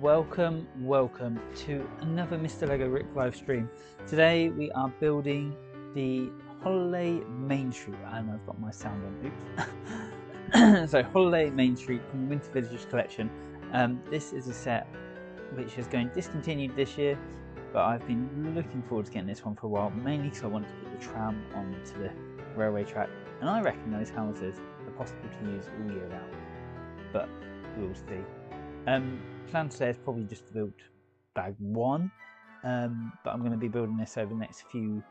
welcome to another Mr. Lego Rick live stream. Today we are building the Holiday Main Street, and I've got my sound on. Oops. So Holiday Main Street from the Winter Villagers collection. This is a set which is going discontinued this year, but I've been looking forward to getting this one for a while, mainly because I wanted to put the tram onto the railway track, and I reckon those houses are possible to use all year round, but we'll see. Plan today is probably just to build bag one, but I'm going to be building this over the next few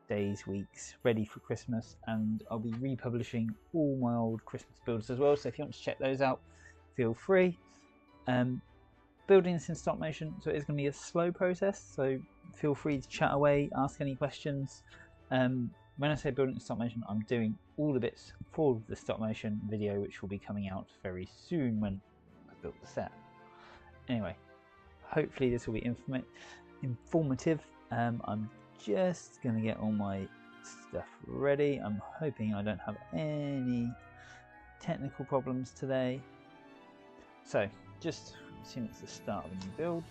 days, weeks, ready for Christmas, and I'll be republishing all my old Christmas builds as well, so if you want to check those out, feel free. Building this in stop motion, so it's going to be a slow process, so feel free to chat away, ask any questions. When I say building in stop motion, I'm doing all the bits for the stop motion video, which will be coming out very soon when I built the set. Anyway, hopefully this will be informative. I'm just going to get all my stuff ready. I'm hoping I don't have any technical problems today. So, just assume it's the start of a new build.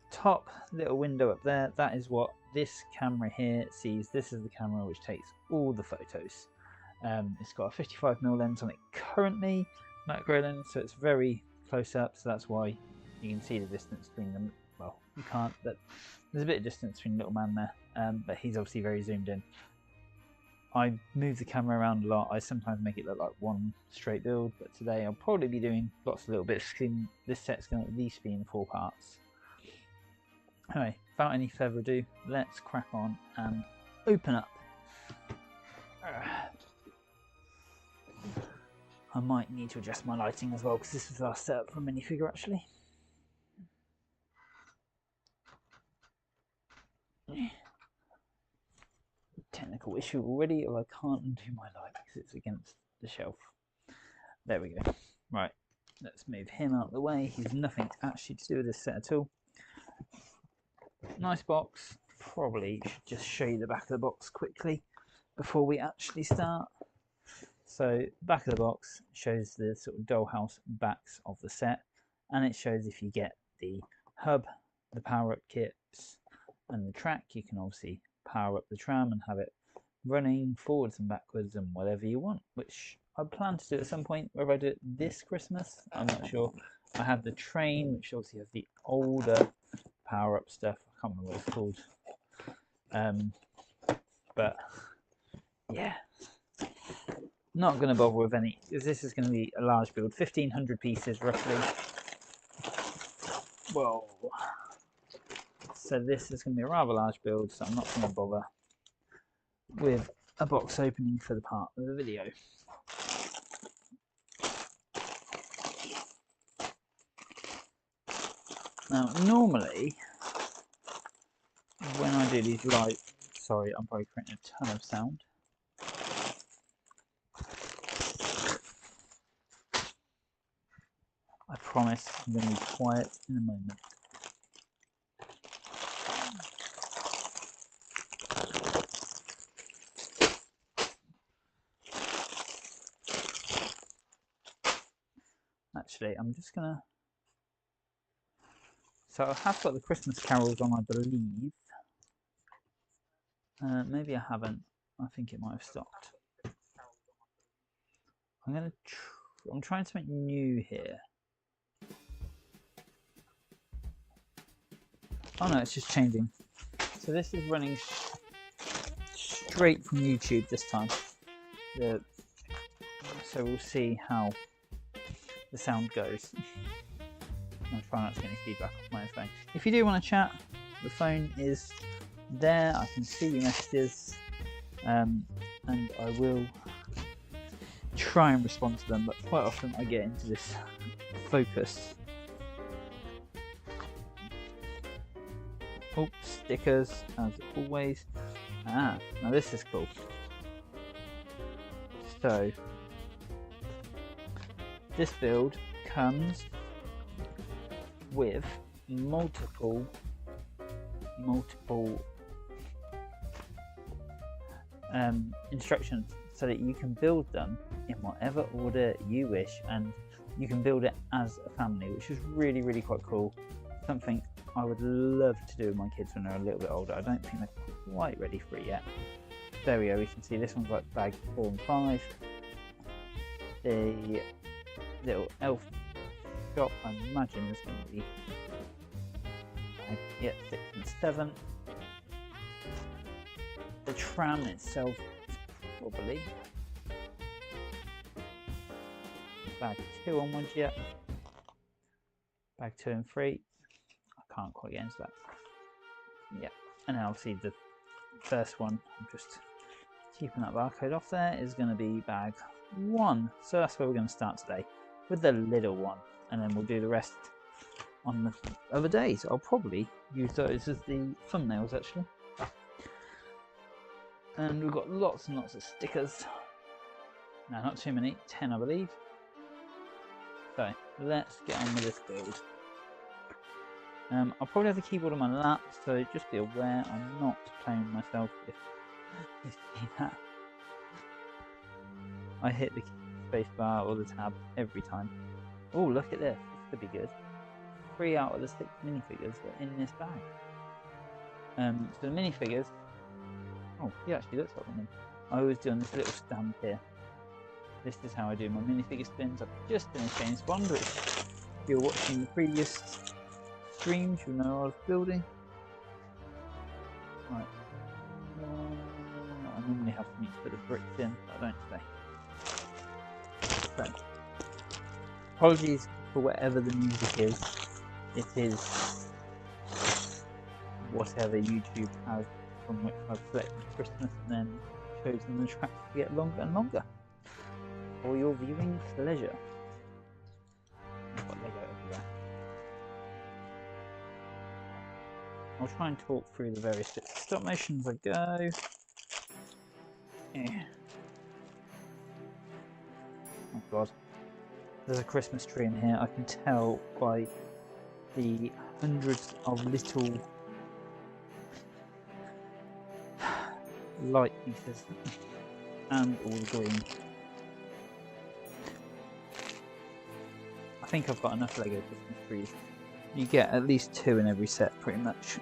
Top little window up there, that is what this camera here sees. This is the camera which takes all the photos. It's got a 55mm lens on it currently, macro lens, so it's very close up, so that's why you can see the distance between them. Well, you can't, but there's a bit of distance between little man there, but he's obviously very zoomed in. I move the camera around a lot. I sometimes make it look like one straight build, but today I'll probably be doing lots of little bits. This set's going to at least be in 4 parts. Anyway, without any further ado, let's crack on and open up. I might need to adjust my lighting as well, because this was our setup for a minifigure actually. Technical issue already, or I can't undo my light because it's against the shelf. There we go. Right, let's move him out of the way. He's nothing actually to do with this set at all. Nice box. Probably should just show you the back of the box quickly before we actually start. So back of the box shows the sort of dollhouse backs of the set, and it shows if you get the hub, the power up kits and the track, you can obviously power up the tram and have it running forwards and backwards and whatever you want, which I plan to do at some point. Whether I do it this Christmas, I'm not sure. I have the train, which obviously has the older power up stuff. I can't remember what it's called. But yeah, not going to bother with any, because this is going to be a large build, 1500 pieces roughly. Whoa. So this is going to be a rather large build, so I'm not going to bother with a box opening for the part of the video. Now, normally, when I do these live, sorry, I'm probably creating a ton of sound. I promise I'm going to be quiet in a moment. Actually, I'm just going to... So I have got the Christmas carols on, I believe. Maybe I haven't. I think it might have stopped. I'm trying to make new here. Oh no, it's just changing. So this is running straight from YouTube this time. So we'll see how the sound goes. I'm trying not to get any feedback off my phone. If you do want to chat, the phone is there. I can see your messages, and I will try and respond to them, but quite often I get into this focus. Oh, stickers, as always. Now this is cool. So, this build comes with multiple instructions, so that you can build them in whatever order you wish, and you can build it as a family, which is really, really quite cool. Something I would love to do with my kids when they're a little bit older. I don't think they're quite ready for it yet. There we go, we can see this one's like bag 4 and 5. The little elf shop, I imagine there's going to be bag, yeah, 6 and 7. The tram itself is probably bag 2 onwards yet. Bag 2 and 3. I can't quite get into that. Yeah, and then obviously the first one, I'm just keeping that barcode off there, is going to be bag 1. So that's where we're going to start today, with the little one, and then we'll do the rest on the other days. I'll probably use those as the thumbnails actually. And we've got lots and lots of stickers. No, not too many, 10 I believe. So let's get on with this build. I'll probably have the keyboard on my lap, so just be aware I'm not playing with myself if you see that. I hit the space bar or the tab every time. Oh, look at this. This could be good. 3 out of the 6 minifigures are in this bag. So the minifigures. Oh, he actually looks like one. I always do on this little stand here. This is how I do my minifigure spins. I've just finished James Bond, which if you're watching the previous streams, you'll know I was building. Right. I normally have something to put the bricks in, but I don't today. So, apologies for whatever the music is. It is whatever YouTube has, from which I've selected Christmas and then chosen the tracks to get longer and longer for your viewing pleasure. I've got Lego everywhere. I'll try and talk through the various bits of stop motion as I go. Yeah. Oh god. There's a Christmas tree in here. I can tell by the hundreds of little light pieces and all the green. I think I've got enough Lego Christmas trees. You get at least 2 in every set, pretty much.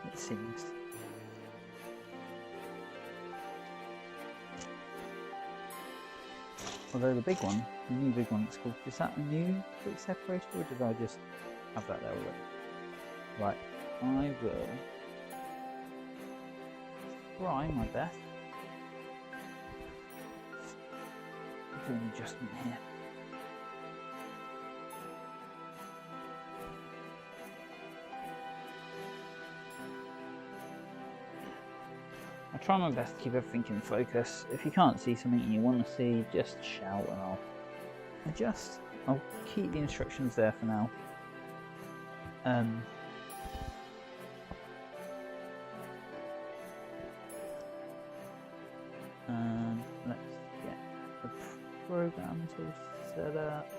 It seems. Although the big one, the new big one, it's called. Is that a new brick separator, or did I just have that there already? Right, I will try my best. Do an adjustment here. I try my best to keep everything in focus. If you can't see something you want to see, just shout and I'll adjust. I'll keep the instructions there for now. And let's get the program to set up.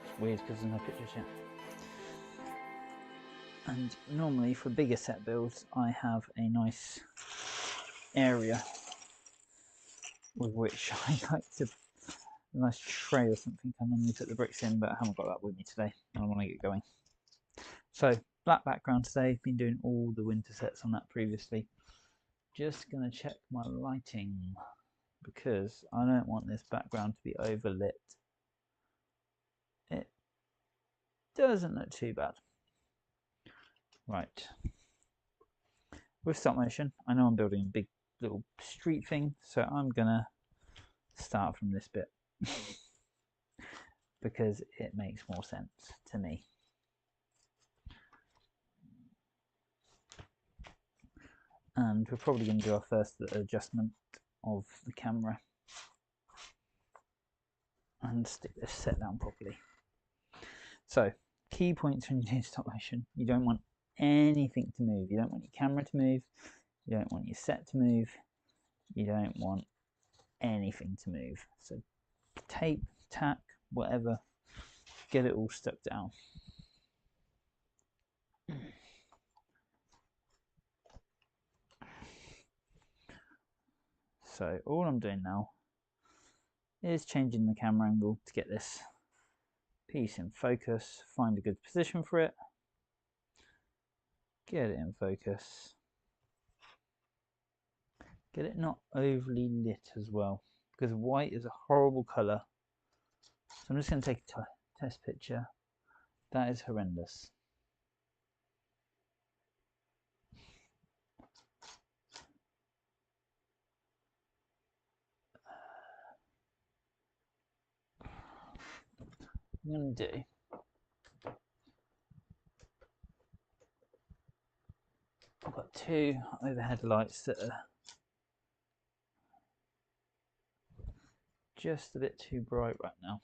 It's weird because there's no pictures yet. And normally for bigger set builds I have a nice area with which I like to, a nice tray or something I normally put the bricks in, but I haven't got that with me today and I want to get going. So black background today, been doing all the winter sets on that previously. Just going to check my lighting because I don't want this background to be overlit. It doesn't look too bad. Right, with stop motion, I know I'm building a big little street thing, so I'm gonna start from this bit because it makes more sense to me. And we're probably going to do our first adjustment of the camera and stick this set down properly. So, key points when you do stop motion, you don't want anything to move. You don't want your camera to move, you don't want your set to move, you don't want anything to move. So tape, tack, whatever, get it all stuck down. So all I'm doing now is changing the camera angle to get this piece in focus, find a good position for it, get it in focus, get it not overly lit as well, because white is a horrible colour. So I'm just going to take a test picture. That is horrendous. I'm going to do, I've got two overhead lights that are just a bit too bright right now.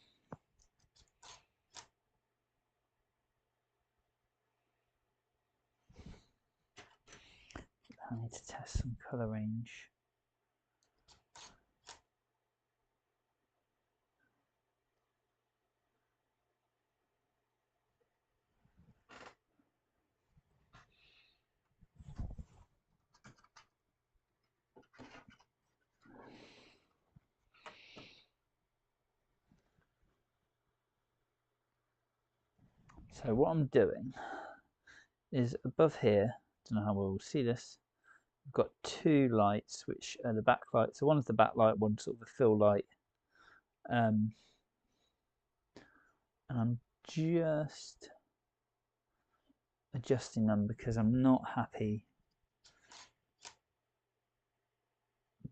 I need to test some colour range. So what I'm doing is above here, don't know how we'll see this, I've got two lights which are the backlight. So one's the backlight, one's sort of the fill light. And I'm just adjusting them because I'm not happy.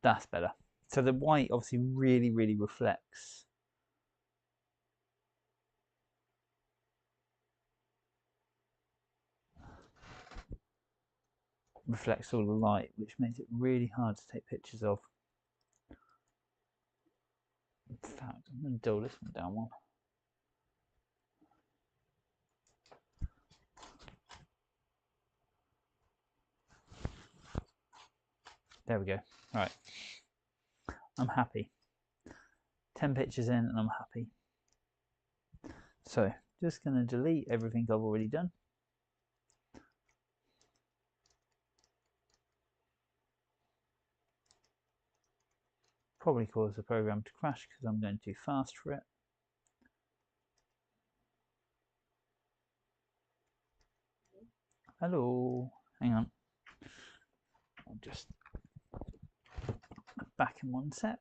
That's better. So the white obviously really reflects all the light, which makes it really hard to take pictures of. In fact, I'm going to dull this one down one. There we go. Right. I'm happy. 10 pictures in and I'm happy. So just going to delete everything I've already done. Probably cause the program to crash because I'm going too fast for it. Hello. Hang on. I'll just back in one sec.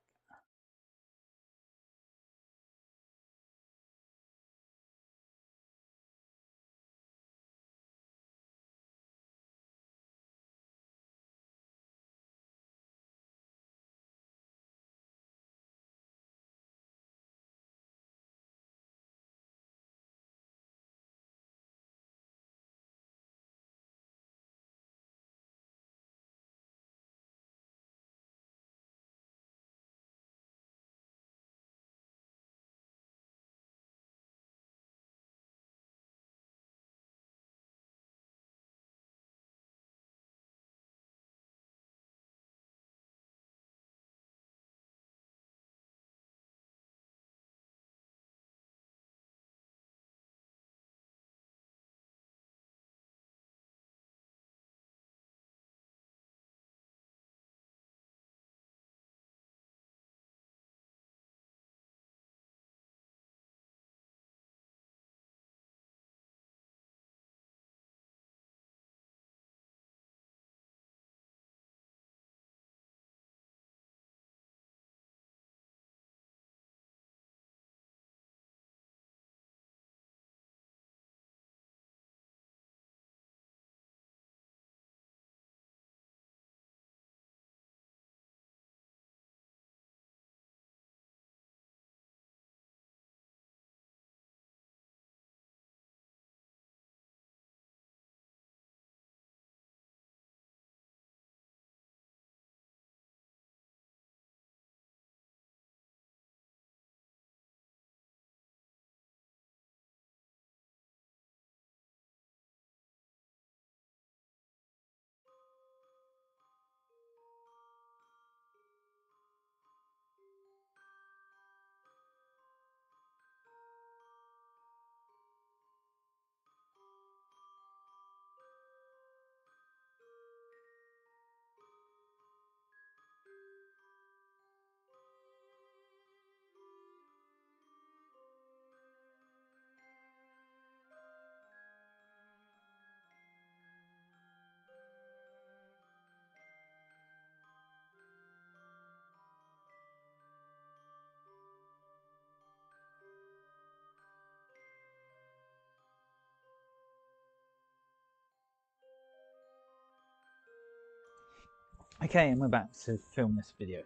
Okay, and we're back to film this video.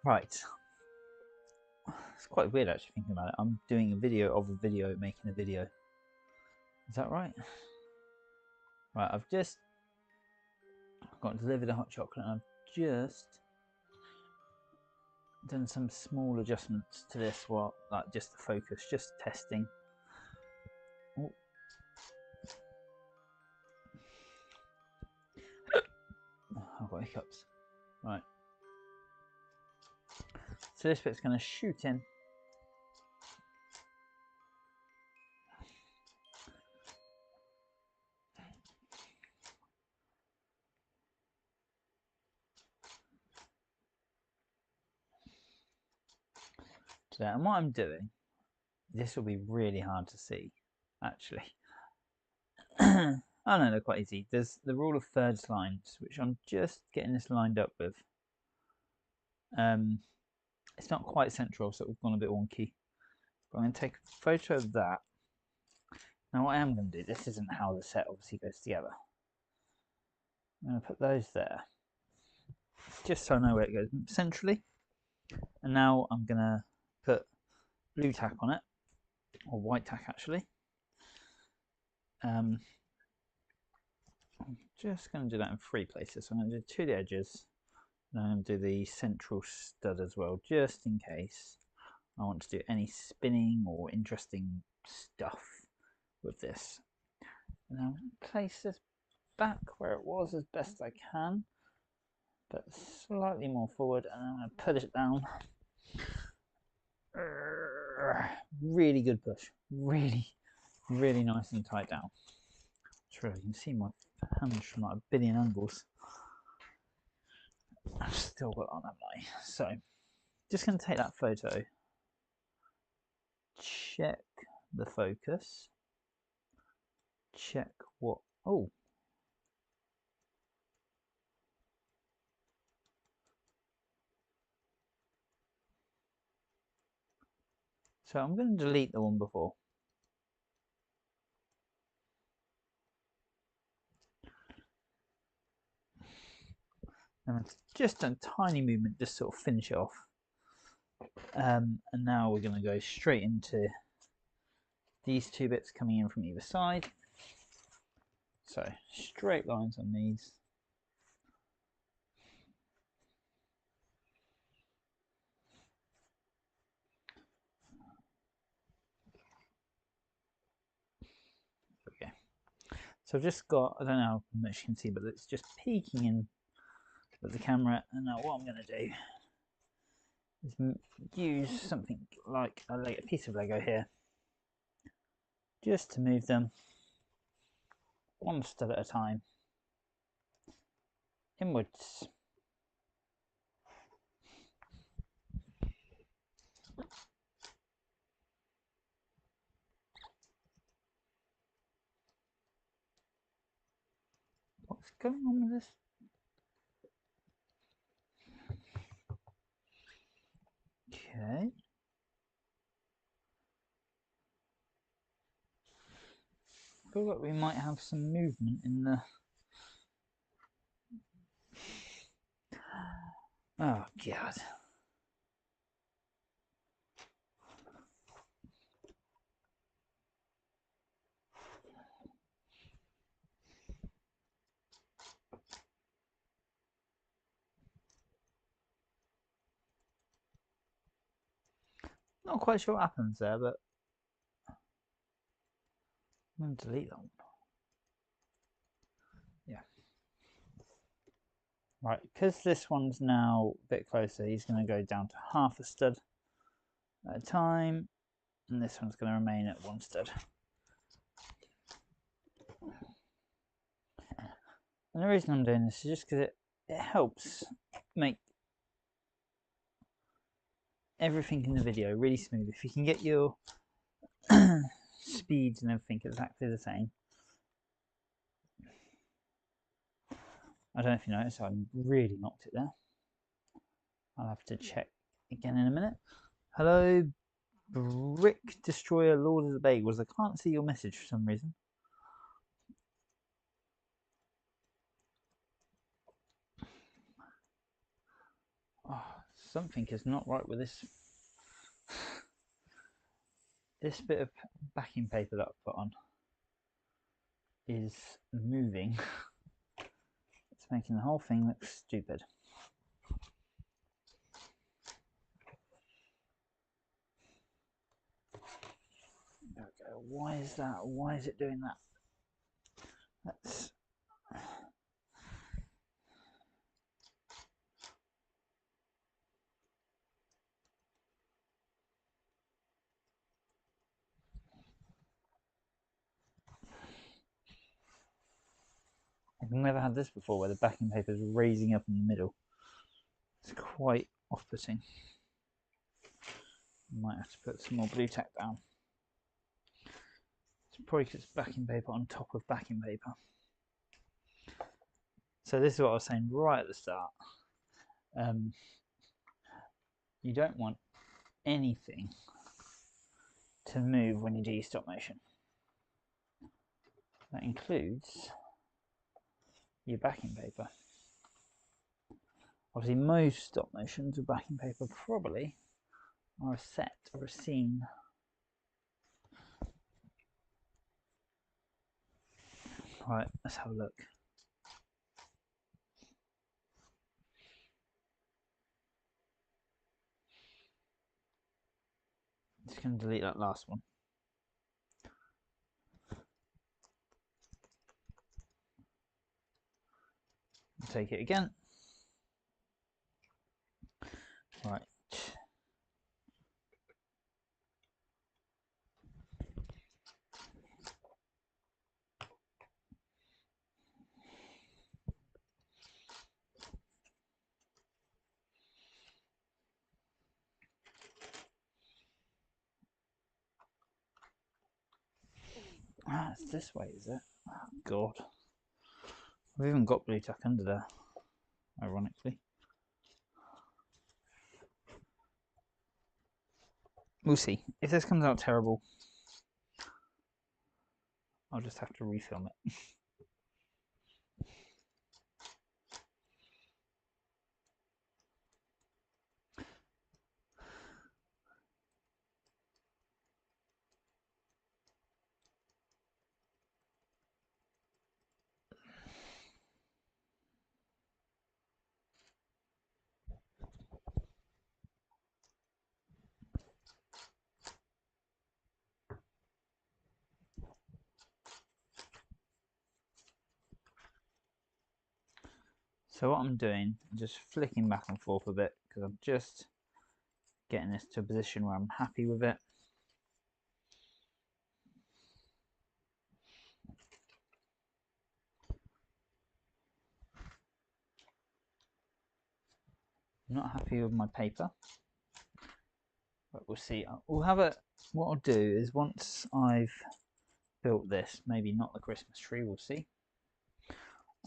Right. It's quite weird actually thinking about it. I'm doing a video of a video making a video. Is that right? Right, I've just got delivered a hot chocolate and I've just done some small adjustments to this, like just the focus, just testing. Oh. I've got hiccups. Right. So this bit's going to shoot in. Today. And what I'm doing, this will be really hard to see, actually. Oh no, they're quite easy. There's the rule of thirds lines, which I'm just getting this lined up with. It's not quite central, so it's gone a bit wonky. But I'm going to take a photo of that. Now what I am going to do, this isn't how the set obviously goes together. I'm going to put those there, just so I know where it goes centrally. And now I'm going to put blue tack on it, or white tack actually. I'm just going to do that in 3 places. So I'm going to do 2 of the edges, and I'm going to do the central stud as well, just in case I want to do any spinning or interesting stuff with this. Now place this back where it was as best I can, but slightly more forward, and I'm going to put it down. Really good push, really nice and tight down. Sure, you can see my hands from like a billion angles. I've still got on, haven't I? So just going to take that photo, check the focus, check what, oh, so I'm going to delete the one before. And just a tiny movement, just sort of finish it off. And now we're going to go straight into these 2 bits coming in from either side. So straight lines on these. Okay. So I've just got, I don't know how much you can see, but it's just peeking in with the camera. And now what I'm going to do is use something like a piece of Lego here, just to move them 1 stud at a time inwards. What's going on with this? Okay. I feel like we might have some movement in the... Oh, God. Not quite sure what happens there, but I'm going to delete that one. Yeah. Right, because this one's now a bit closer, he's going to go down to half a stud at a time, and this one's going to remain at 1 stud. And the reason I'm doing this is just because it helps make everything in the video really smooth. If you can get your speeds and everything exactly the same. I don't know if you noticed, I really knocked it there. I'll have to check again in a minute. Hello, Brick Destroyer, Lord of the Bagels. I can't see your message for some reason. Something is not right with this this bit of backing paper that I've put on is moving. It's making the whole thing look stupid. There we go. Why is that? Why is it doing that? That's I've never had this before where the backing paper is raising up in the middle. It's quite off-putting. Might have to put some more blue tack down. It's probably because it's backing paper on top of backing paper. So this is what I was saying right at the start. You don't want anything to move when you do your stop motion. That includes your backing paper. Obviously most stop motions with backing paper probably are a set or a scene. Right, let's have a look. Just going to delete that last one. Take it again. Right. Ah, it's this way, is it? Oh, God. I've even got blue tack under there, ironically. We'll see. If this comes out terrible, I'll just have to refilm it. So what I'm doing, I'm just flicking back and forth a bit because I'm just getting this to a position where I'm happy with it. I'm not happy with my paper, but we'll see. We'll have a, what I'll do is once I've built this, maybe not the Christmas tree, we'll see.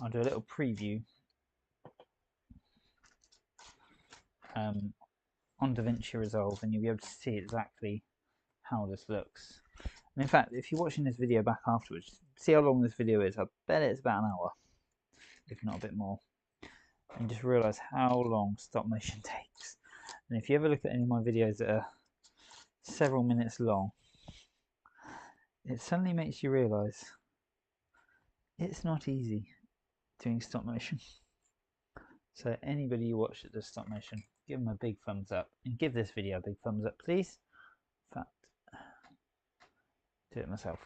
I'll do a little preview on DaVinci Resolve and you'll be able to see exactly how this looks. And in fact, if you're watching this video back afterwards, see how long this video is. I bet it's about an hour, if not a bit more. And just realise how long stop motion takes. And if you ever look at any of my videos that are several minutes long, it suddenly makes you realise it's not easy doing stop motion. So anybody you watch that does stop motion, give them a big thumbs up and give this video a big thumbs up, please. In fact, do it myself.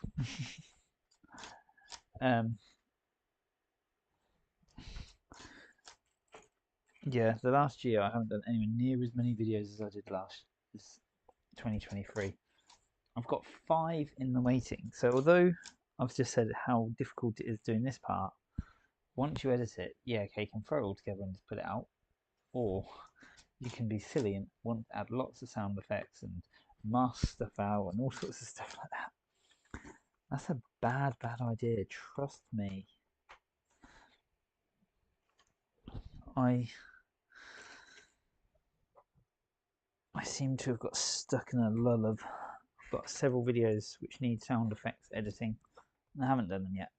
Yeah, the last year I haven't done anywhere near as many videos as I did this 2023. I've got 5 in the waiting. So although I've just said how difficult it is doing this part, once you edit it, yeah, okay, you can throw it all together and just put it out. Or you can be silly and want to add lots of sound effects and mask stuff out and all sorts of stuff like that. That's a bad idea, trust me. I seem to have got stuck in a lull of, I've got several videos which need sound effects editing and I haven't done them yet.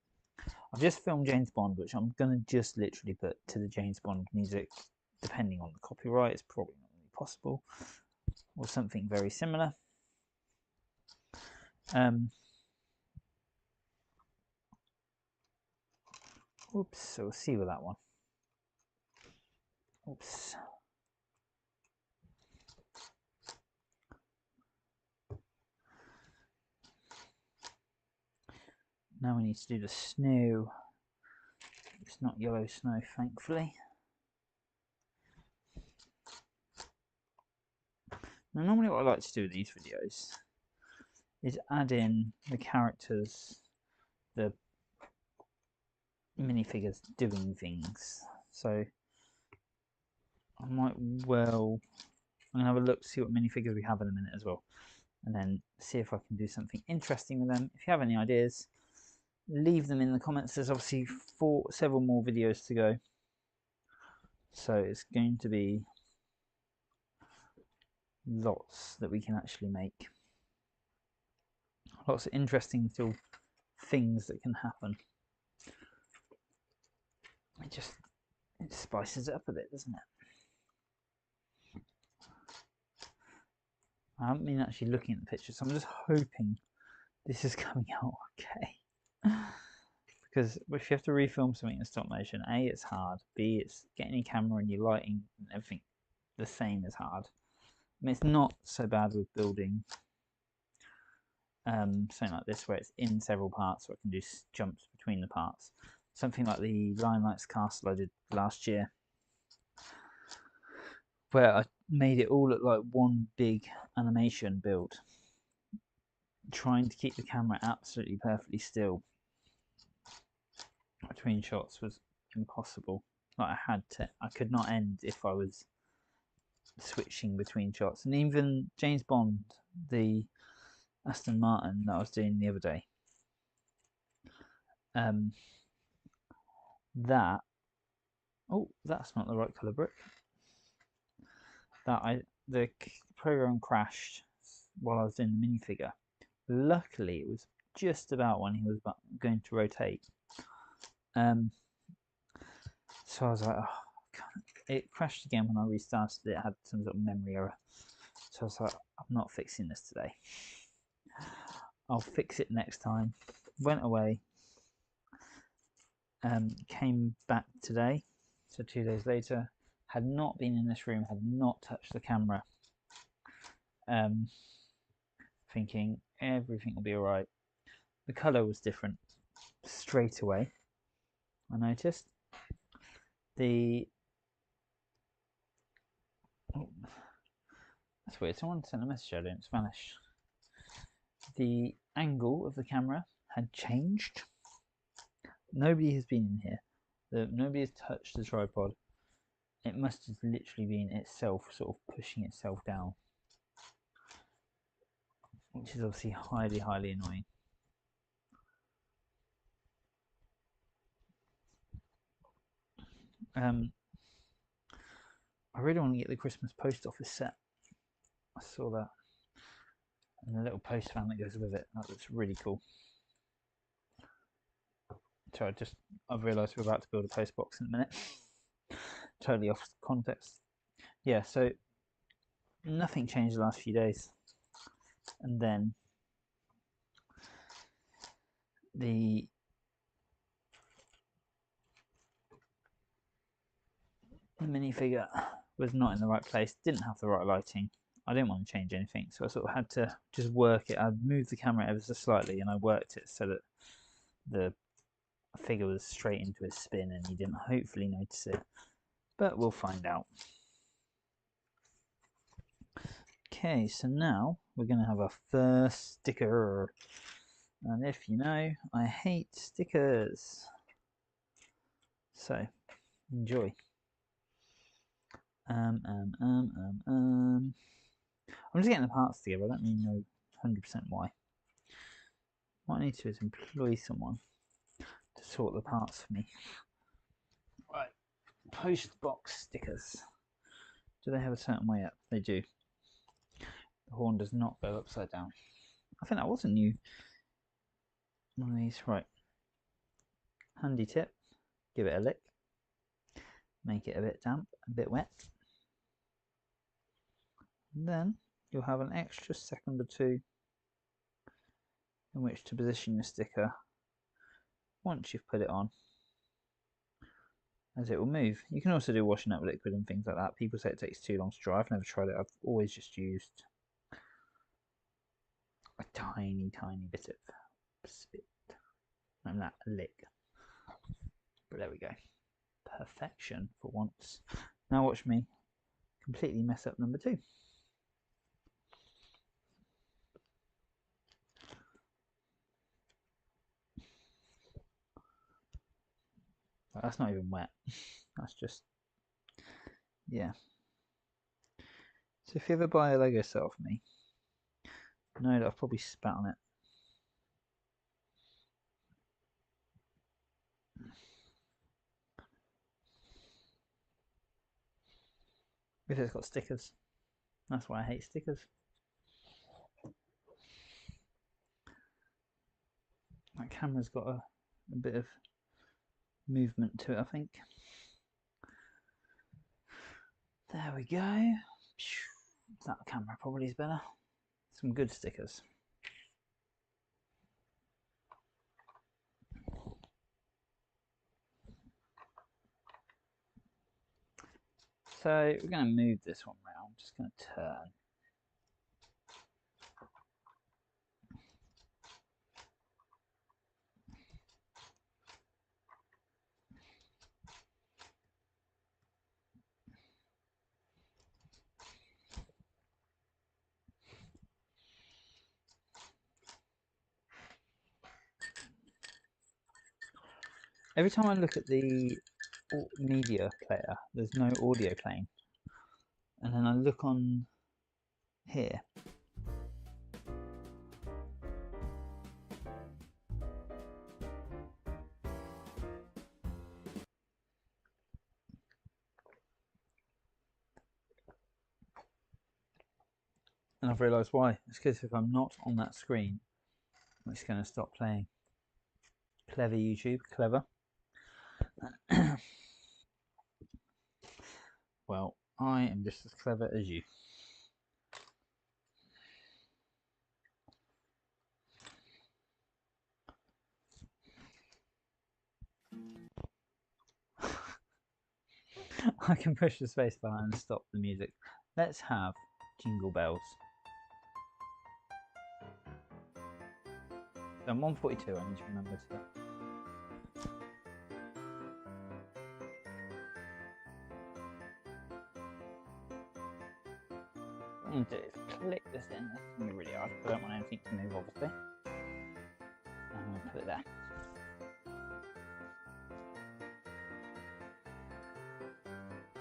I've just filmed James Bond, which I'm going to just literally put to the James Bond music, depending on the copyright. It's probably not going to be possible, or something very similar. Oops, so we'll see with that one. Oops. Now we need to do the snow. It's not yellow snow, thankfully. Now, normally what I like to do with these videos is add in the characters, the minifigures doing things. So I might well, I'm going to have a look to see what minifigures we have in a minute as well, and then see if I can do something interesting with them. If you have any ideas, leave them in the comments. There's obviously several more videos to go, so it's going to be lots that we can actually make. Lots of interesting little things that can happen. It spices it up a bit, doesn't it? I haven't been actually looking at the pictures, so I'm just hoping this is coming out okay. Because if you have to refilm something in stop motion, A, it's hard, B, it's getting your camera and your lighting and everything the same is hard. I mean, it's not so bad with building something like this where it's in several parts, so I can do jumps between the parts. Something like the Lion Lights Castle I did last year, where I made it all look like one big animation build, trying to keep the camera absolutely perfectly still between shots was impossible. Like I could not end if I was switching between shots. And even James Bond, the Aston Martin that I was doing the other day, that's not the right colour brick. The program crashed while I was doing the minifigure. Luckily, it was just about when he was going to rotate. So I was like, oh, it crashed again when I restarted it. It had some sort of memory error. So I was like, I'm not fixing this today. I'll fix it next time. Went away. Came back today. So 2 days later. Had not been in this room. Had not touched the camera. Thinking everything will be alright. The colour was different straight away. I noticed. That's weird. Someone sent a message out in Spanish. The angle of the camera had changed. Nobody has been in here. Nobody has touched the tripod. It must have literally been itself sort of pushing itself down, which is obviously highly, highly annoying. I really want to get the Christmas post office set. I saw that. And the little post fan that goes with it. That looks really cool. So I've realised we're about to build a post box in a minute. Totally off context. Yeah, so nothing changed the last few days. And then the minifigure was not in the right place, didn't have the right lighting. I didn't want to change anything, so I sort of had to just work it. I moved the camera ever so slightly and I worked it so that the figure was straight into his spin and he didn't hopefully notice it. But we'll find out. Okay, so now we're going to have our first sticker. And if you know, I hate stickers. So, enjoy. I'm just getting the parts together. I don't really know 100% why. What I need to do is employ someone to sort the parts for me. Right, post box stickers. Do they have a certain way up? They do. The horn does not go upside down. I think that was a new one of these. Right. Handy tip. Give it a lick. Make it a bit damp, a bit wet. And then you'll have an extra second or two in which to position your sticker once you've put it on, as it will move. You can also do washing up liquid and things like that. People say it takes too long to dry. I've never tried it. I've always just used a tiny bit of spit and that lick. But there we go. Perfection for once. Now watch me completely mess up number 2. Well, that's not even wet. That's just, yeah. So if you ever buy a Lego set off me, know that I've probably spat on it. If it's got stickers. That's why I hate stickers. That camera's got a bit of movement to it, I think. There we go. That camera probably is better. Some good stickers. So we're going to move this one round. Just going to turn. Every time I look at the media player, there's no audio playing. And then I look on here. And I've realised why. It's because if I'm not on that screen, it's going to stop playing. Clever YouTube, clever. Well, I am just as clever as you. I can push the space bar and stop the music. Let's have Jingle Bells. So I'm 142, I need to remember to. What I'm going to do is click this in. This is going to be really hard. I don't want anything to move, obviously. I'm going to put it there.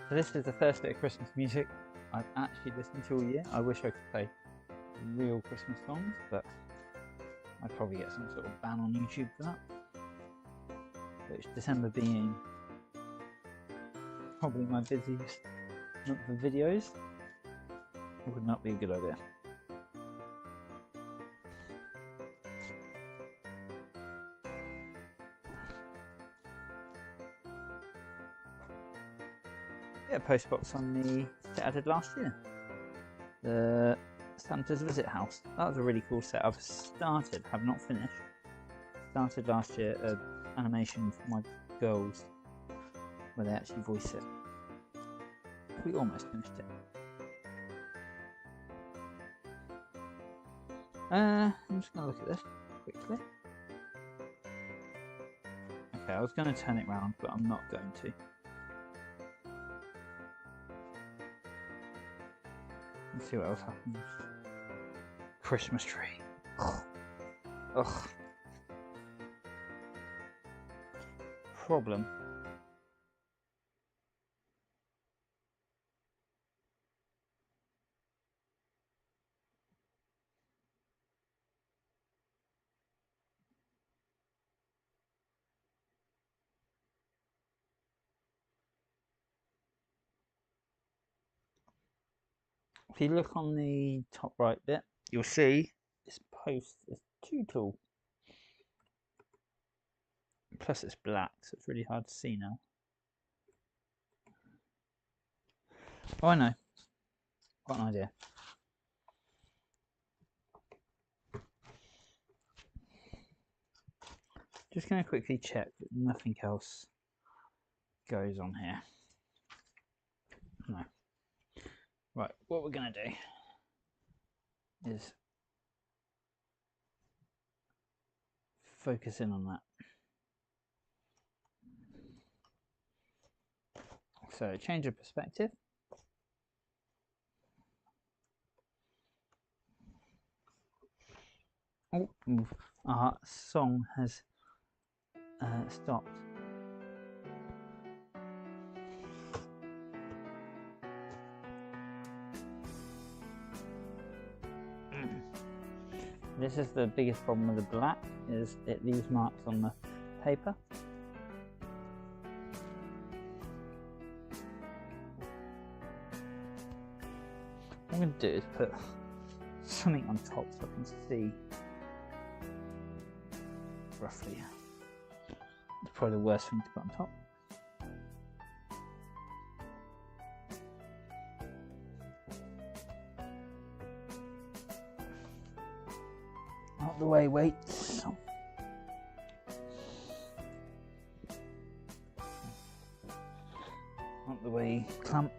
So this is the first bit of Christmas music I've actually listened to all year. I wish I could play real Christmas songs, but I'd probably get some sort of ban on YouTube for that. Which December being probably my busiest month of videos, would not be a good idea. Yeah, post box on the set I did last year. The Santa's Visit House. That was a really cool set. I've started, have not finished. Started last year an animation for my girls where they actually voice it. We almost finished it. I'm just going to look at this quickly. Okay, I was going to turn it round, but I'm not going to. Let's see what else happens. Christmas tree. Ugh. Problem. If you look on the top right bit, you'll see this post is too tall. Plus it's black, so it's really hard to see now. Oh, I know. Got an idea. Just going to quickly check that nothing else goes on here. No. Right, what we're going to do is focus in on that. So change of perspective. Oh, our song has stopped. This is the biggest problem with the black, is it leaves marks on the paper. What I'm going to do is put something on top so I can see roughly. It's probably the worst thing to put on top. Out the way, weights. Out the way, clump.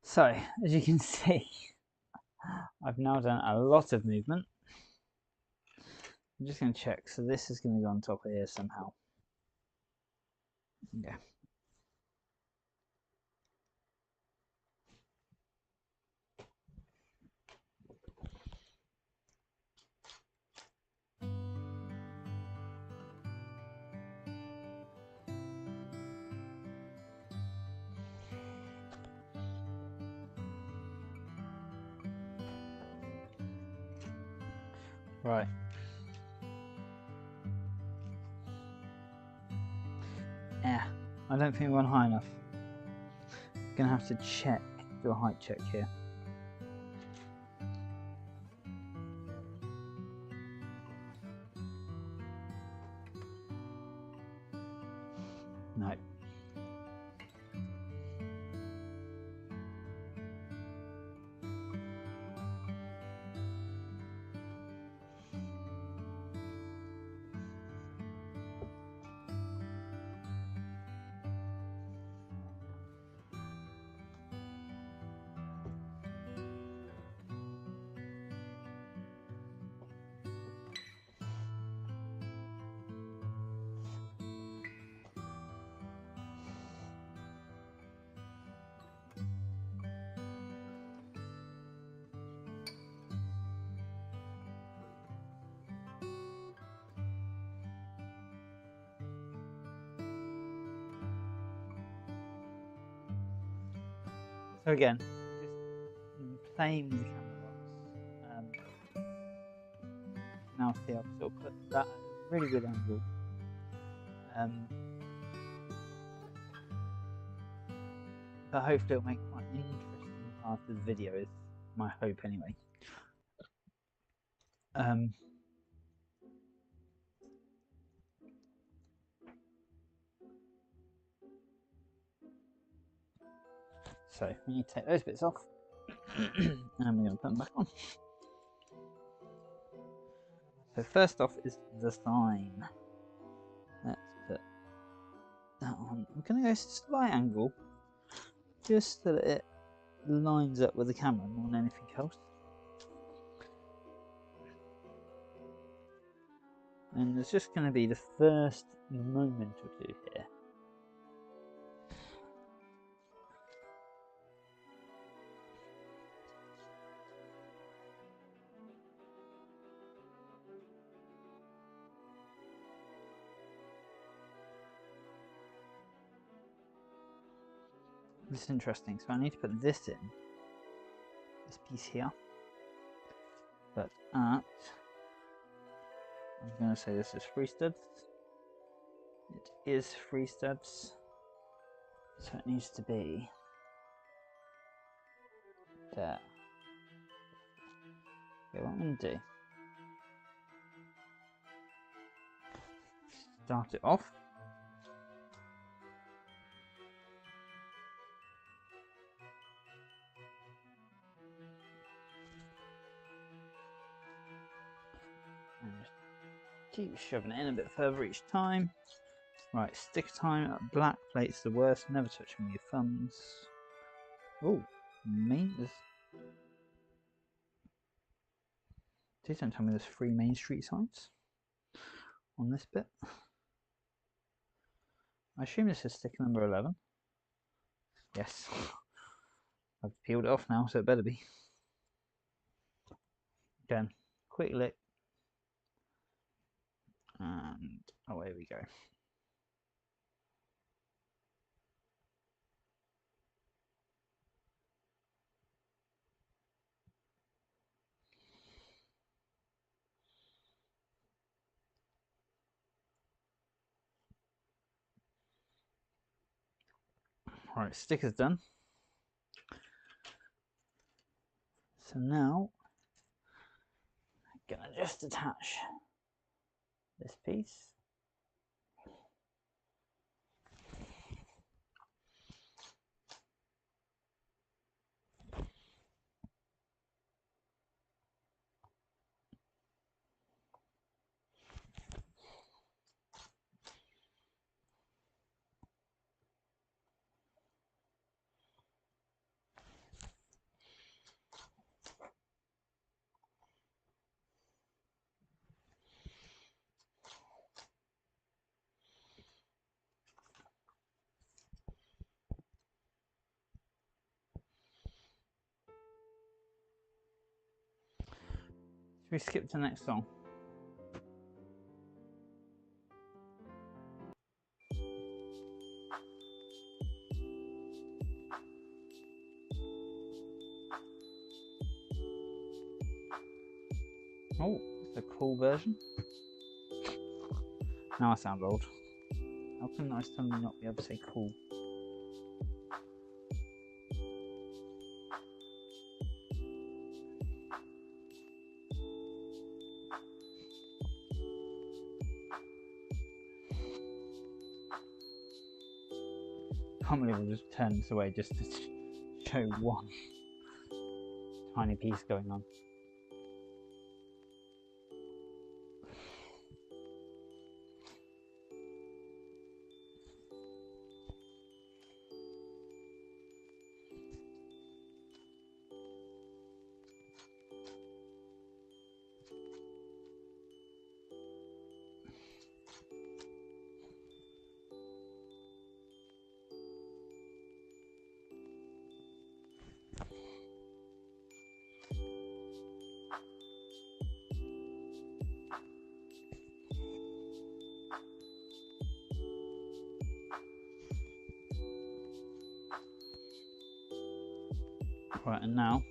So, as you can see, I've now done a lot of movement. I'm just going to check. So this is going to go on top of here somehow. Yeah. Right. Yeah, I don't think we went high enough. Gonna have to check, do a height check here. No. So again, just playing with the camera box. Now see, I've sort of put that at a really good angle. But hopefully it'll make quite an interesting part of the video, is my hope anyway. So we need to take those bits off and we're going to put them back on. So first off is the sign. Let's put that on. I'm going to go slight angle just so that it lines up with the camera more than anything else. And there's just going to be the first moment or two here. This is interesting, so I need to put this in, this piece here, but I'm going to say this is free studs. It is free studs, so it needs to be there. Okay, what I'm going to do, start it off. And just keep shoving it in a bit further each time. Right, stick time. Black plate's the worst. Never touch them with your thumbs. Oh, please don't tell me there's 3 Main Street signs on this bit. I assume this is sticker number 11. Yes. I've peeled it off now, so it better be. Again, quick lick. And away we go. Right, sticker's done. So now I'm gonna just attach this piece. Should we skip to the next song? Oh, it's a cool version. Now I sound old. How can I suddenly not be able to say cool? I can't believe I just turned this away just to show one tiny piece going on. Right, and now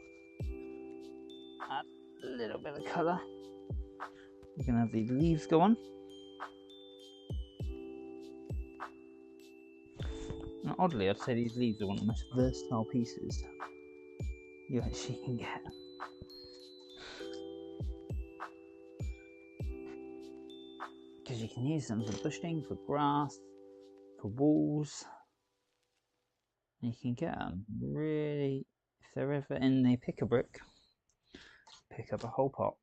add a little bit of colour. We're going to have the leaves go on. Now, oddly, I'd say these leaves are one of the most versatile pieces you actually can get. Because you can use them for bushing, for grass, for walls, And you can get them really, if they're ever in the pick-a-brick, pick up a whole pot.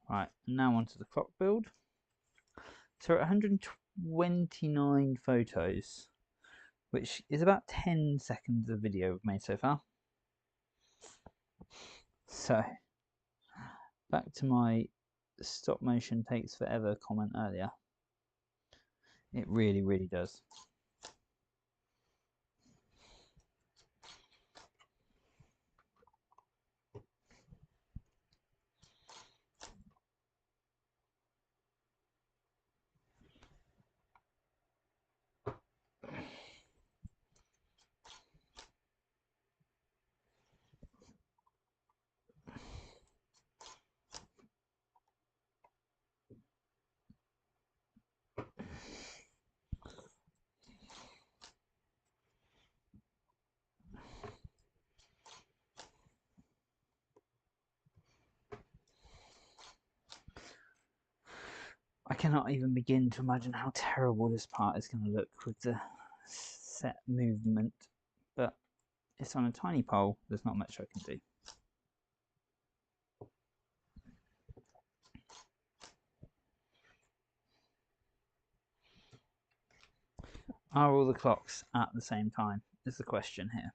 Right, now onto the clock build. So we're at 129 photos, which is about 10 seconds of video we've made so far. So, back to my stop motion takes forever comment earlier. It really, really does. I cannot even begin to imagine how terrible this part is going to look with the set movement, but it's on a tiny pole, there's not much I can do. Are all the clocks at the same time is the question here.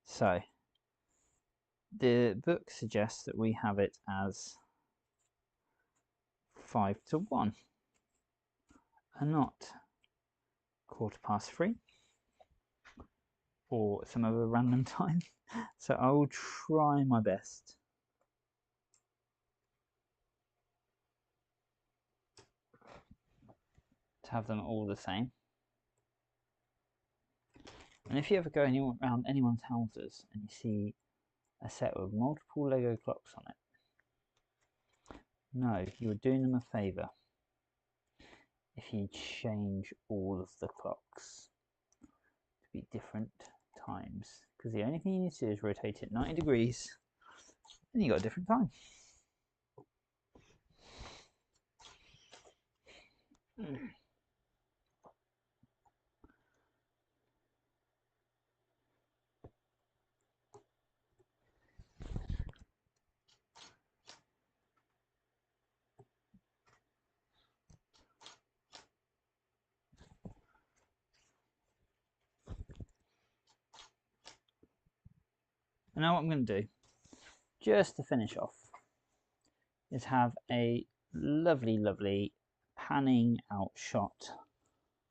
So, the book suggests that we have it as 5 to 1 and not 3:15 or some other random time. So I will try my best. To have them all the same. And if you ever go around anyone's houses and you see a set with multiple Lego clocks on it, no, you're doing them a favour if you change all of the clocks to be different times, because the only thing you need to do is rotate it 90 degrees and you got a different time. And now what I'm going to do, just to finish off, is have a lovely, lovely panning out shot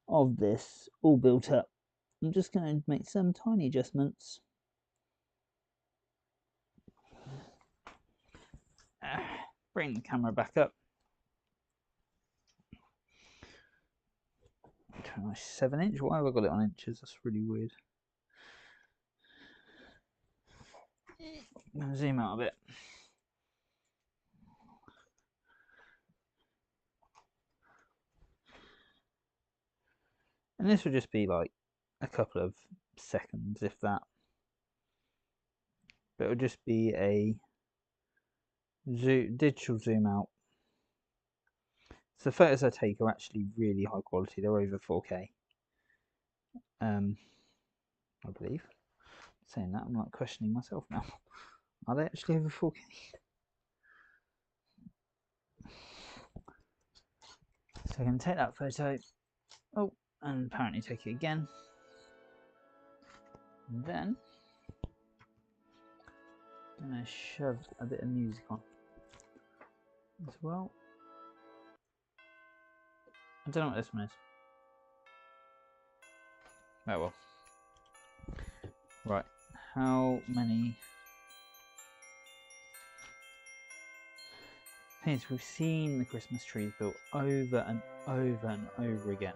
of this all built up. I'm just going to make some tiny adjustments. Bring the camera back up. To a nice 7-inch. Why have I got it on inches? That's really weird. I'm going to zoom out a bit. And this will just be like a couple of seconds, if that. But it'll just be a digital zoom out. So the photos I take are actually really high quality. They're over 4K. I believe. Saying that, I'm like questioning myself now. Are they actually over 4K? So I'm going to take that photo. Oh, and apparently take it again. Then I'm going to shove a bit of music on as well. I don't know what this one is. Oh well. Right, how many things we've seen the Christmas trees built over and over and over again.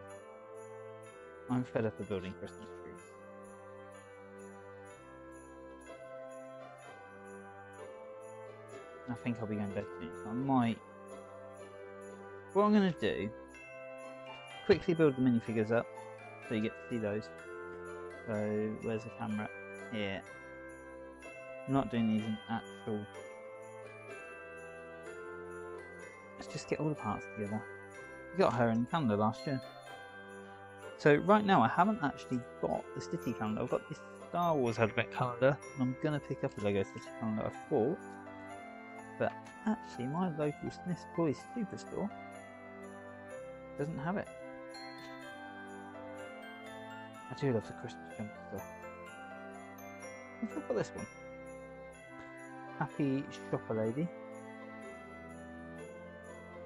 I'm fed up of building Christmas trees. I think I'll be going to bed soon, so I might. What I'm going to do, quickly build the minifigures up, so you get to see those. So where's the camera? Here. I'm not doing these in actual. Let's just get all the parts together. We got her in Canada last year. So right now I haven't actually got the City calendar. I've got this Star Wars Advent calendar, and I'm going to pick up a Lego City calendar, I thought. But actually my local Smith's Toys Superstore doesn't have it. I do love the Christmas jumper though. I've got this one. Happy Shopper Lady.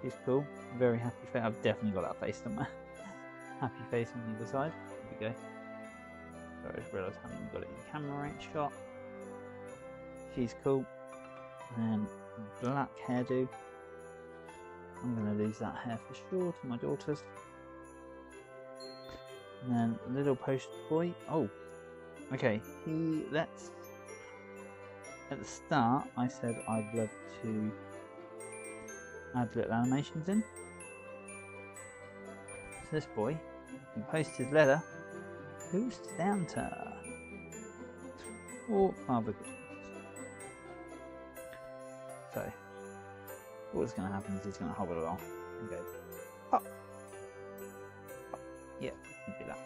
She's cool. Very happy face. I've definitely got that face somewhere. Happy face on the other side. There we go. Sorry, I just realised I haven't got it in camera range shot. She's cool. And then black hairdo. I'm going to lose that hair for sure to my daughters. And then little poster boy. Oh, okay. Let's. At the start, I said I'd love to add little animations in. So this boy can post his letter. Who's Santa? Or Father Christmas. So, what's going to happen is he's going to hobble along and go pop. Pop. Yeah, we can do that.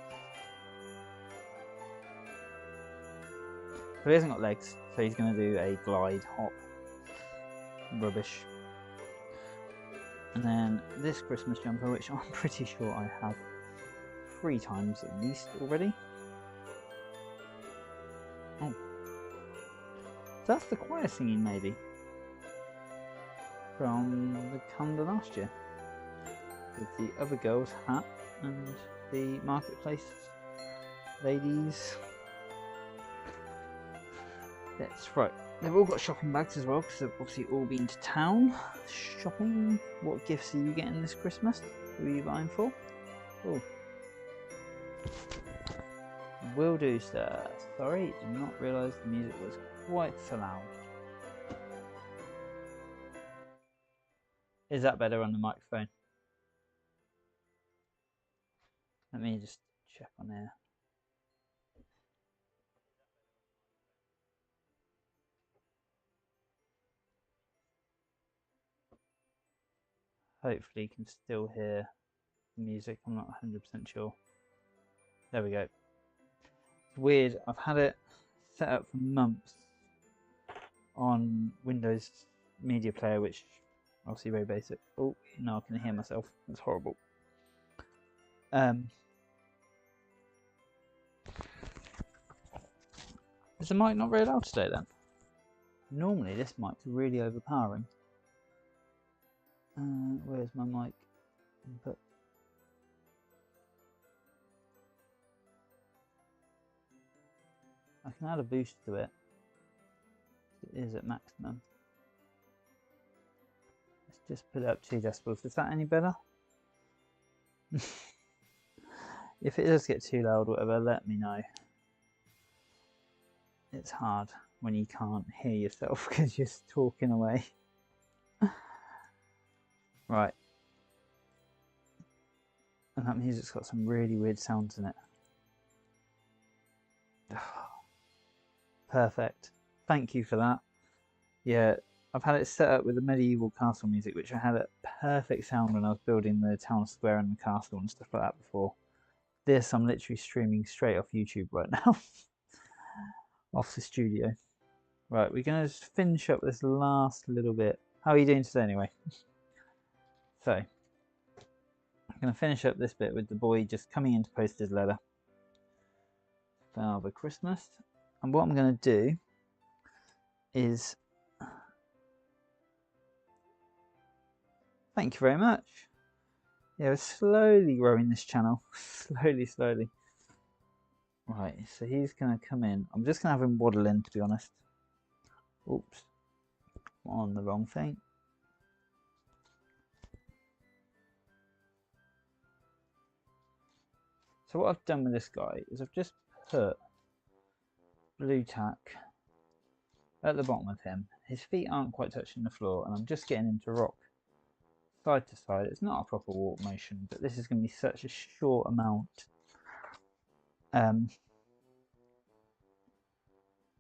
So he hasn't got legs, so he's going to do a glide hop. Rubbish. And then this Christmas jumper, which I'm pretty sure I have 3 times at least already. Oh. So that's the choir singing maybe. From the calendar last year. With the other girl's hat and the marketplace ladies. That's right. They've all got shopping bags as well, because they've obviously all been to town shopping. What gifts are you getting this Christmas? Who are you buying for? Oh. Will do, sir. Sorry, did not realise the music was quite so loud. Is that better on the microphone? Let me just check on here. Hopefully you can still hear the music. I'm not 100% sure. There we go. It's weird. I've had it set up for months on Windows Media Player, which obviously very basic. Oh, no, I can hear myself. That's horrible. Is the mic not very loud today then? Normally this mic's really overpowering. Where's my mic input? I can add a boost to it. It is at maximum. Let's just put it up 2 decibels. Is that any better? If it does get too loud, whatever, let me know. It's hard when you can't hear yourself because you're just talking away. Right. And that music's got some really weird sounds in it. Perfect. Thank you for that. Yeah, I've had it set up with the medieval castle music, which I had a perfect sound when I was building the town square and the castle and stuff like that before. This I'm literally streaming straight off YouTube right now. Off the studio. Right, we're going to just finish up this last little bit. How are you doing today anyway? So, I'm going to finish up this bit with the boy just coming in to post his letter. Father Christmas. And what I'm going to do is... Thank you very much. Yeah, we're slowly growing this channel. Slowly. Right, so he's going to come in. I'm just going to have him waddle in, to be honest. Oops. I'm on the wrong thing. So what I've done with this guy is I've just put blue tack at the bottom of him. His feet aren't quite touching the floor, and I'm just getting him to rock side to side. It's not a proper walk motion, but this is going to be such a short amount that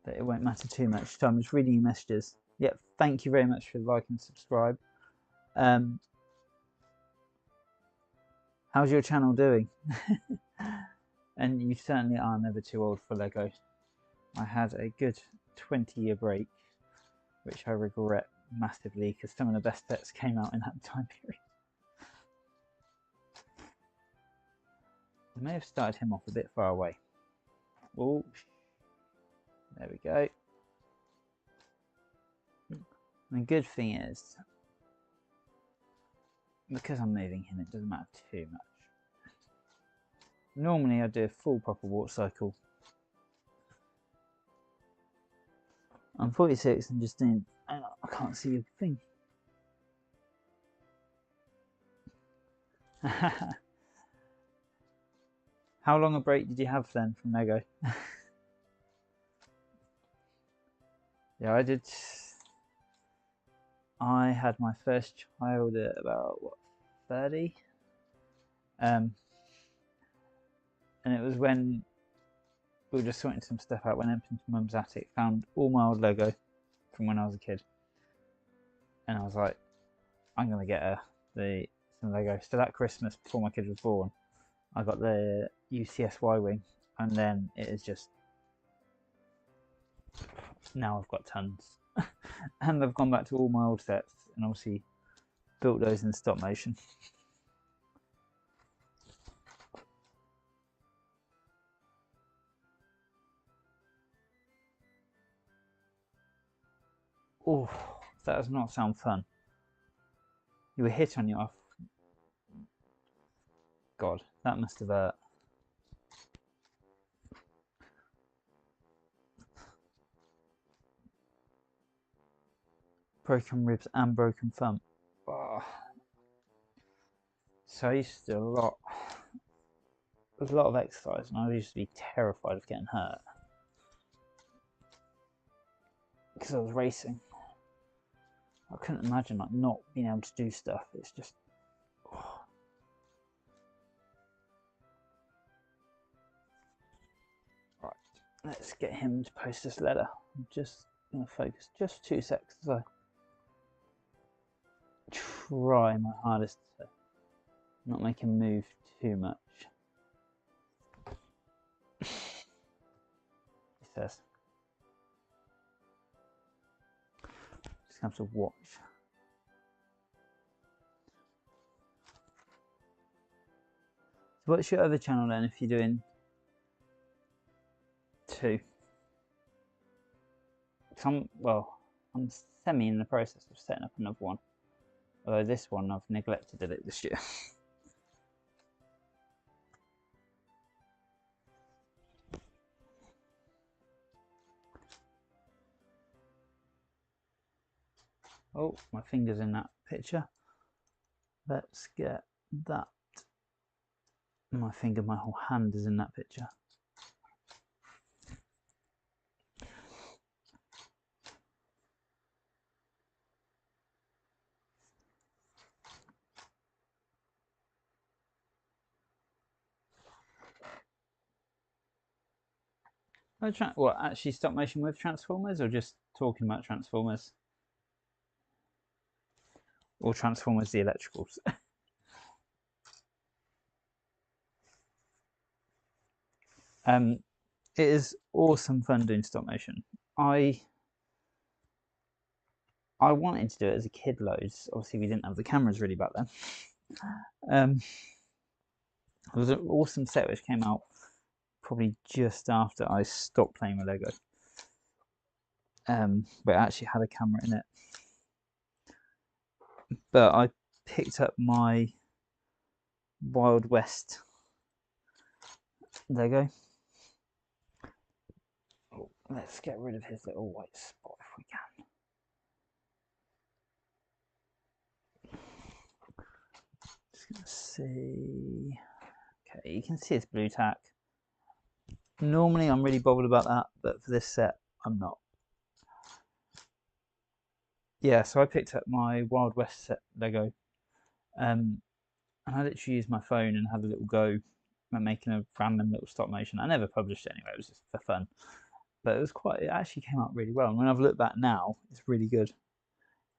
it won't matter too much. So I'm just reading your messages. Yep, thank you very much for the like and subscribe. How's your channel doing? And you certainly are never too old for Lego. I had a good 20-year break, which I regret massively because some of the best sets came out in that time period. I may have started him off a bit far away. Oh, there we go. The good thing is, because I'm moving him, it doesn't matter too much. Normally I do a full proper walk cycle. I'm 46 and just doing, I can't see a thing. How long a break did you have then from Lego? Yeah, I did. I had my first child at about, what, 30? And it was when we were just sorting some stuff out, went up into Mum's attic, found all my old Lego from when I was a kid. And I was like, I'm going to get her some Lego. So that Christmas, before my kid was born, I got the UCS Y-Wing, and then it is just, now I've got tons. And I've gone back to all my old sets and obviously built those in stop motion. Oh, that does not sound fun. You were hit on your off. God, that must have hurt. Broken ribs and broken thumb. Oh. So I used to do a lot of exercise, and I used to be terrified of getting hurt because I was racing. I couldn't imagine like not being able to do stuff. It's just, oh. Right, let's get him to post this letter. I'm just going to focus just 2 seconds as I try my hardest to not make him move too much. He says. Just have to watch. So what's your other channel then if you're doing 2? I'm semi in the process of setting up another one. Although this one I've neglected it this year. Oh, my finger's in that picture. Let's get that. My whole hand is in that picture. What, actually stop motion with Transformers, or just talking about Transformers? Or Transformers the electricals? It is awesome fun doing stop motion. I wanted to do it as a kid loads. Obviously we didn't have the cameras really back then. It was an awesome set which came out probably just after I stopped playing with Lego. But it actually had a camera in it. But I picked up my Wild West Lego. Oh, let's get rid of his little white spot if we can. Just gonna see. Okay, you can see it's blue tack. Normally I'm really bothered about that, but for this set I'm not. Yeah, so I picked up my Wild West set Lego, and I literally used my phone and had a little go making a random little stop motion. I never published it anyway, it was just for fun. But it actually came out really well. And when I've looked back now, it's really good.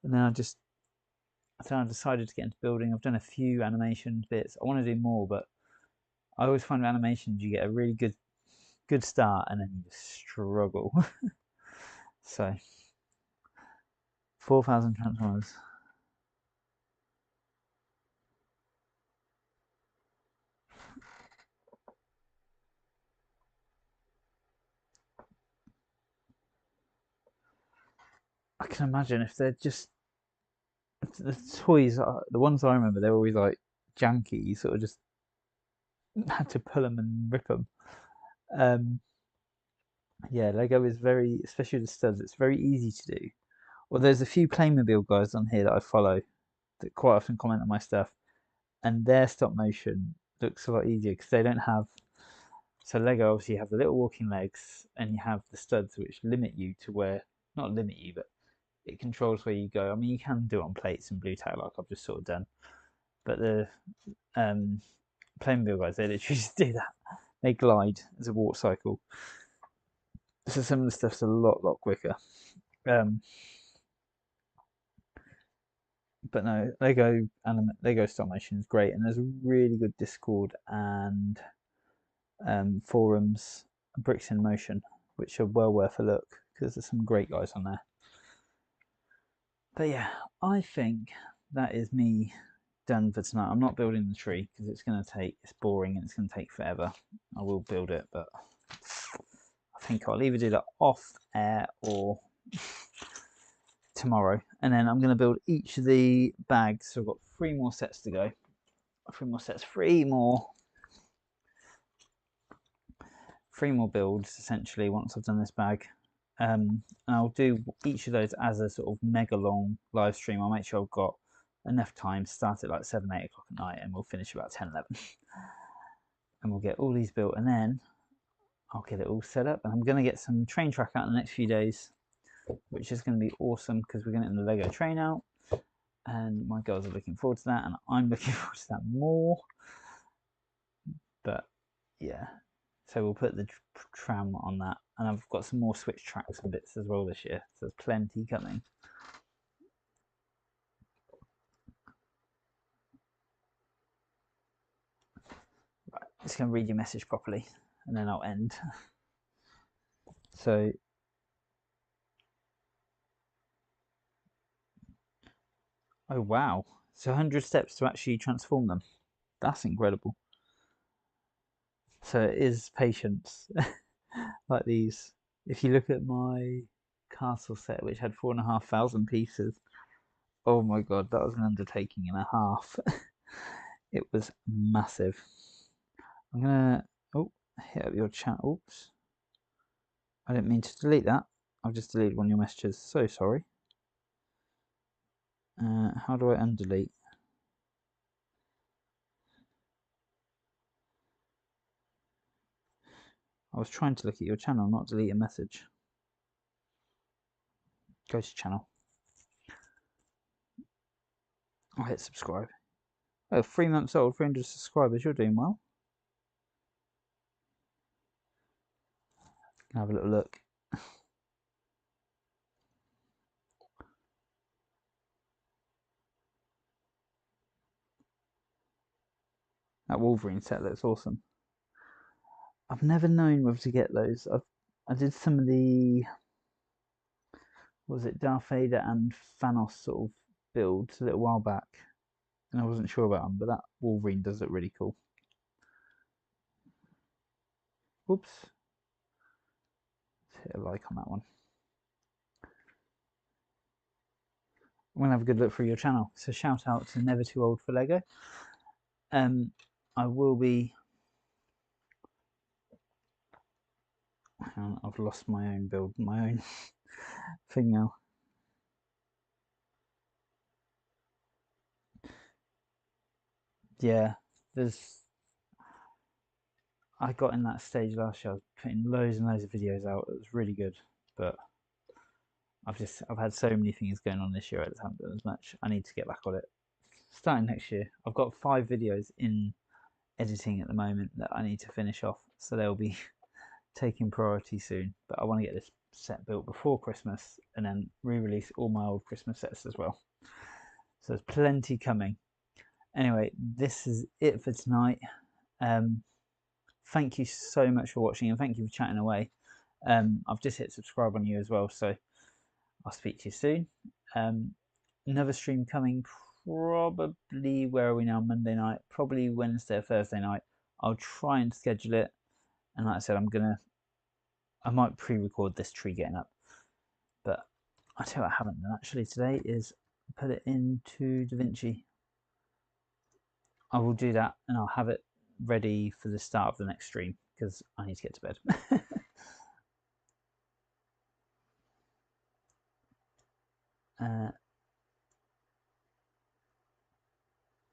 And then I decided to get into building. I've done a few animation bits. I want to do more, but I always find with animations you get a really good start and then you just struggle. So 4,000 transformers. I can imagine if they're just the toys, the ones I remember, they're always like janky. You sort of just had to pull them and rip them. Yeah, Lego is very, especially the studs, it's very easy to do. Well, there's a few Playmobil guys on here that I follow that quite often comment on my stuff, and their stop motion looks a lot easier because they don't have. So Lego obviously have the little walking legs, and you have the studs which limit you to where, not limit you, but it controls where you go. I mean, you can do it on plates and blue tack like I've just sort of done, but the Playmobil guys, they literally just do that. They glide as a walk cycle. So some of the stuff's a lot quicker. But no, Lego stop motion is great, and there's a really good Discord and forums, Bricks in Motion, which are well worth a look because there's some great guys on there. But yeah, I think that is me done for tonight. I'm not building the tree because it's boring and it's going to take forever. I will build it, but I think I'll either do that off air or tomorrow. And then I'm going to build each of the bags. So I've got 3 more sets to go. 3 more builds essentially once I've done this bag. And I'll do each of those as a sort of mega long live stream. I'll make sure I've got enough time to start at like 7, 8 o'clock at night, and we'll finish about 10, 11. And we'll get all these built, and then I'll get it all set up. And I'm going to get some train track out in the next few days, which is going to be awesome because we're going to get the Lego train out. And my girls are looking forward to that, and I'm looking forward to that more. But yeah, so we'll put the tram on that, and I've got some more switch tracks and bits as well this year, so there's plenty coming. Right, I'm just going to read your message properly, and then I'll end. So oh wow, so 100 steps to actually transform them. That's incredible. So it is patience. Like these. If you look at my castle set, which had 4,500 pieces, oh my god, that was an undertaking and a half. It was massive. I'm gonna hit up your chat. Oops, I didn't mean to delete that. I've just deleted one of your messages. So sorry. How do I undelete? I was trying to look at your channel, not delete a message. Go to channel. I'll hit subscribe. Oh, 3 months old, 300 subscribers. You're doing well. Have a little look. That Wolverine set looks awesome. I've never known whether to get those. I did some of the, was it Darth Vader and Thanos sort of builds a little while back, and I wasn't sure about them, but that Wolverine does look really cool. Oops. Let's hit a like on that one. I'm gonna have a good look through your channel. So shout out to Never Too Old for Lego. I will be. Hang on, I've lost my own build, my own thing now. Yeah, I got in that stage last year. I was putting loads and loads of videos out. It was really good, but I've had so many things going on this year. I just haven't done as much. I need to get back on it. Starting next year, I've got 5 videos in editing at the moment that I need to finish off, so they'll be taking priority soon. But I want to get this set built before Christmas and then re-release all my old Christmas sets as well. So there's plenty coming. Anyway, this is it for tonight. Thank you so much for watching, and thank you for chatting away. I've just hit subscribe on you as well, so I'll speak to you soon. Another stream coming probably, where are we now, Monday night, probably Wednesday or Thursday night. I'll try and schedule it, and like I said, I might pre-record this tree getting up, but I tell you what I haven't done actually today is put it into DaVinci. I will do that, and I'll have it ready for the start of the next stream because I need to get to bed.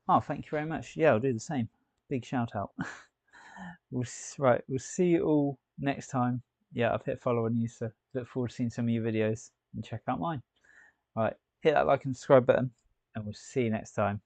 Oh, thank you very much. Yeah, I'll do the same. Big shout out. We'll see you all next time. Yeah, I've hit follow on you, so look forward to seeing some of your videos and check out mine. Right, hit that like and subscribe button, and we'll see you next time.